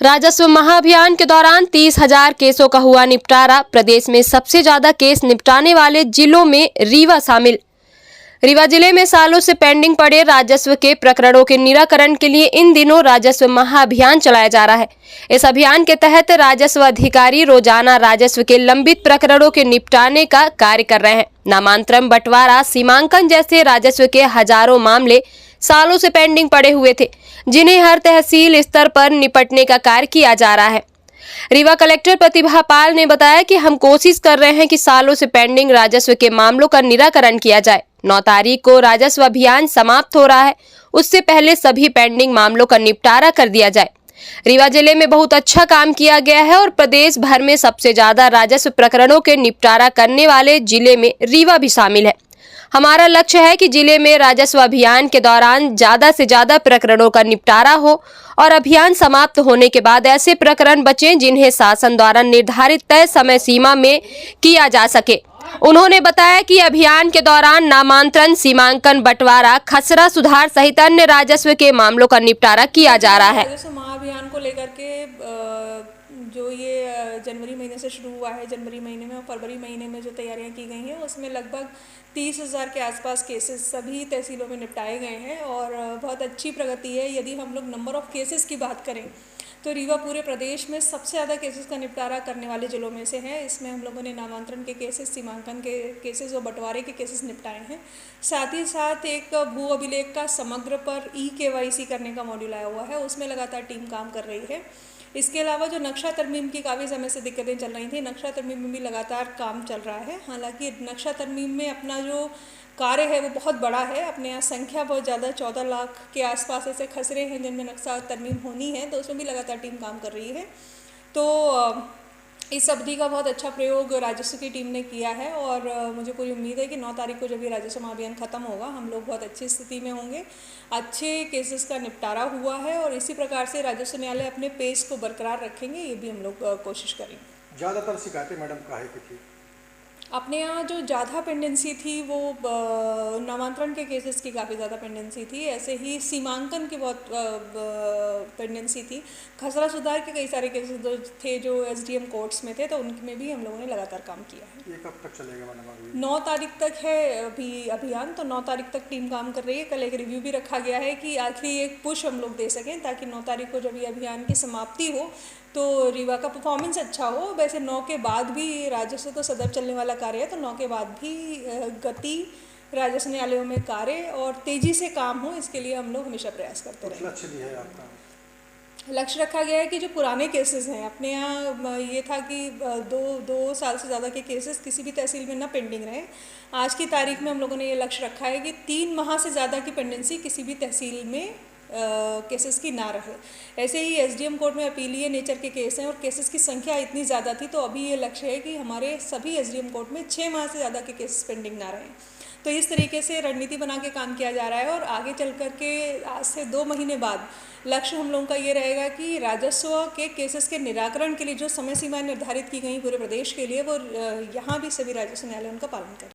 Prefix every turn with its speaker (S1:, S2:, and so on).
S1: राजस्व महाअभियान के दौरान 30,000 केसों का हुआ निपटारा। प्रदेश में सबसे ज्यादा केस निपटाने वाले जिलों में रीवा शामिल। रीवा जिले में सालों से पेंडिंग पड़े राजस्व के प्रकरणों के निराकरण के लिए इन दिनों राजस्व महाअभियान चलाया जा रहा है। इस अभियान के तहत राजस्व अधिकारी रोजाना राजस्व के लंबित प्रकरणों के निपटाने का कार्य कर रहे हैं। नामांतरण, बंटवारा, सीमांकन जैसे राजस्व के हजारों मामले सालों से पेंडिंग पड़े हुए थे, जिन्हें हर तहसील स्तर पर निपटने का कार्य किया जा रहा है। रीवा कलेक्टर प्रतिभा पाल ने बताया कि हम कोशिश कर रहे हैं कि सालों से पेंडिंग राजस्व के मामलों का निराकरण किया जाए। 9 तारीख को राजस्व अभियान समाप्त हो रहा है, उससे पहले सभी पेंडिंग मामलों का निपटारा कर दिया जाए। रीवा जिले में बहुत अच्छा काम किया गया है और प्रदेश भर में सबसे ज्यादा राजस्व प्रकरणों के निपटारा करने वाले जिले में रीवा भी शामिल है। हमारा लक्ष्य है कि जिले में राजस्व अभियान के दौरान ज्यादा से ज्यादा प्रकरणों का निपटारा हो और अभियान समाप्त होने के बाद ऐसे प्रकरण बचें जिन्हें शासन द्वारा निर्धारित तय समय सीमा में किया जा सके। उन्होंने बताया कि अभियान के दौरान नामांतरण, सीमांकन, बंटवारा, खसरा सुधार सहित अन्य राजस्व के मामलों का निपटारा किया जा रहा है।
S2: राजस्व महाअभियान को लेकर के जो ये जनवरी महीने से शुरू हुआ है, जनवरी महीने में और फरवरी महीने में जो तैयारियां की गई हैं उसमें लगभग 30,000 के आसपास केसेस सभी तहसीलों में निपटाए गए हैं और बहुत अच्छी प्रगति है। यदि हम लोग नंबर ऑफ़ केसेस की बात करें तो रीवा पूरे प्रदेश में सबसे ज़्यादा केसेस का निपटारा करने वाले जिलों में से है। इसमें हम लोगों ने नामांतरण के केसेस, सीमांकन के केसेस और बंटवारे के केसेस निपटाए हैं। साथ ही साथ एक भू अभिलेख का समग्र पर KYC करने का मॉड्यूल आया हुआ है, उसमें लगातार टीम काम कर रही है। इसके अलावा जो नक्शा तरमीम की काफ़ी समय से दिक्कतें चल रही थी, नक्शा तरमीम में भी लगातार काम चल रहा है। हालांकि नक्शा तरमीम में अपना जो कार्य है वो बहुत बड़ा है। अपने यहाँ संख्या बहुत ज़्यादा 14 लाख के आसपास ऐसे खसरे हैं जिनमें नक्शा तरमीम होनी है, तो उसमें भी लगातार टीम काम कर रही है। तो इस अवधि का बहुत अच्छा प्रयोग राजस्व की टीम ने किया है और मुझे पूरी उम्मीद है कि 9 तारीख को जब ये राजस्व महाअभियान ख़त्म होगा हम लोग बहुत अच्छी स्थिति में होंगे। अच्छे केसेस का निपटारा हुआ है और इसी प्रकार से राजस्व न्यायालय अपने पेस को बरकरार रखेंगे, ये भी हम लोग कोशिश करेंगे।
S3: ज़्यादातर शिकायतें मैडम काहे की थी?
S2: अपने यहाँ जो ज़्यादा पेंडेंसी थी वो नामांतरण के केसेस की काफ़ी ज़्यादा पेंडेंसी थी। ऐसे ही सीमांकन की बहुत पेंडेंसी थी। खसरा सुधार के कई सारे केसेस थे जो SDM कोर्ट्स में थे, तो उनमें भी हम लोगों ने लगातार काम किया है।
S3: ये कब तक चलेगा मैडम?
S2: 9 तारीख तक है अभी अभियान, तो 9 तारीख तक टीम काम कर रही है। कल एक रिव्यू भी रखा गया है कि आखिरी एक पुश हम लोग दे सकें ताकि 9 तारीख को जब ये अभियान की समाप्ति हो तो रीवा का परफॉर्मेंस अच्छा हो। वैसे 9 के बाद भी राजस्व तो सदैव चलने वाला कार्य है, तो 9 के बाद भी गति राजस्व न्यायालयों में कार्य और तेज़ी से काम हो, इसके लिए हम लोग हमेशा प्रयास करते रहें।
S3: लक्ष्य भी है आपका?
S2: लक्ष्य रखा गया है कि जो पुराने केसेस हैं, अपने यहाँ ये था कि दो साल से ज़्यादा के केसेस किसी भी तहसील में ना पेंडिंग रहे। आज की तारीख में हम लोगों ने ये लक्ष्य रखा है कि 3 माह से ज़्यादा की पेंडेंसी किसी भी तहसील में केसेस की ना रहे। ऐसे ही SDM कोर्ट में अपीलीय नेचर के केस हैं और केसेस की संख्या इतनी ज़्यादा थी, तो अभी ये लक्ष्य है कि हमारे सभी SDM कोर्ट में 6 माह से ज़्यादा के केसेस पेंडिंग ना रहें। तो इस तरीके से रणनीति बना के काम किया जा रहा है और आगे चल कर के आज से 2 महीने बाद लक्ष्य हम लोगों का ये रहेगा कि राजस्व के केसेस के निराकरण के लिए जो समय सीमा निर्धारित की गई पूरे प्रदेश के लिए, वो यहाँ भी सभी राजस्व न्यायालय उनका पालन करें।